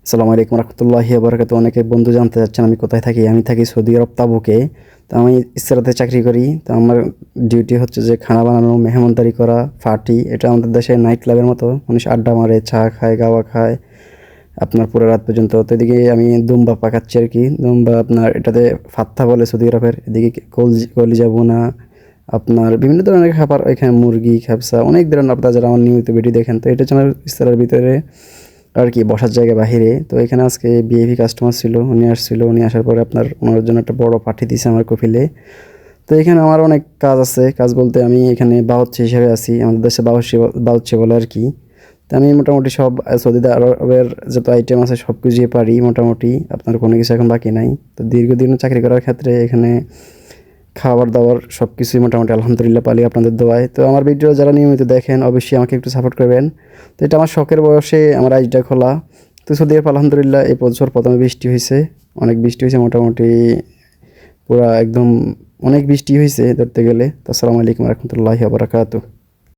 আসসালামু আলাইকুম রহমতুল্লাহি বারাকাতুহু। অনেকে বন্ধু জানতে চাচ্ছেন আমি কোথায় থাকি। আমি থাকি সৌদি আরব তাবুকে। তো আমি ইসরাতে চাকরি করি। তো আমার ডিউটি হচ্ছে যে খানা বানানো, মেহমানদারি করা, পার্টি। এটা আমাদের দেশে নাইট ক্লাবের মতো। মানুষ আড্ডা মারে, চা খায়, গাওয়া খায় আপনার পুরো রাত পর্যন্ত। তো এদিকে আমি দুম্বা পাকাচ্ছি আর কি। দুম্বা আপনার এটাতে ফাত্তা বলে সৌদি আরবের। এদিকে কলিজা ভুনা, আপনার বিভিন্ন ধরনের খাবার, এখানে মুরগি, খেপসা, অনেক ধরনের আপনারা যারা আমার নিয়মিত ভিডিও দেখেন। তো এটা হচ্ছে আমার ইফতারের ভিতরে আর কি বসার জায়গা বাহিরে। তো এখানে আজকে ভিআইপি কাস্টমার ছিল, উনি আসছিল। উনি আসার পরে আপনার ওনার জন্য একটা বড় পার্টি দিয়েছে আমার কফিলে। তো এখানে আমার অনেক কাজ আছে। কাজ বলতে আমি এখানে বাহচ্চি হিসেবে আছি। আমাদের দেশে বাহচ্চি বলে আর কি। তো আমি মোটামুটি সব সৌদি আরবের যত আইটেম আছে সব কিছুই পারি মোটামুটি। আপনার কোনো কিছু এখন বাকি নাই। তো দীর্ঘদিন চাকরি করার ক্ষেত্রে এখানে খাবার-দাবার সবকিছুই মোটামুটি আলহামদুলিল্লাহ পালি আপনাদের দোয়ায়। তো আমার ভিডিও যারা নিয়মিত দেখেন অবশ্যই আমাকে একটু সাপোর্ট করবেন। তো এটা আমার শখের বয়সে আমার আইডিটা খোলা। তো সৌদি আরব আলহামদুলিল্লাহ এই বছর ১ম এ বৃষ্টি হইছে। অনেক বৃষ্টি হইছে মোটামুটি পুরা একদম অনেক বৃষ্টি হইছে ধরতে গেলে। তো আসসালামু আলাইকুম ওয়া রাহমাতুল্লাহি ওয়া বারাকাতুহু।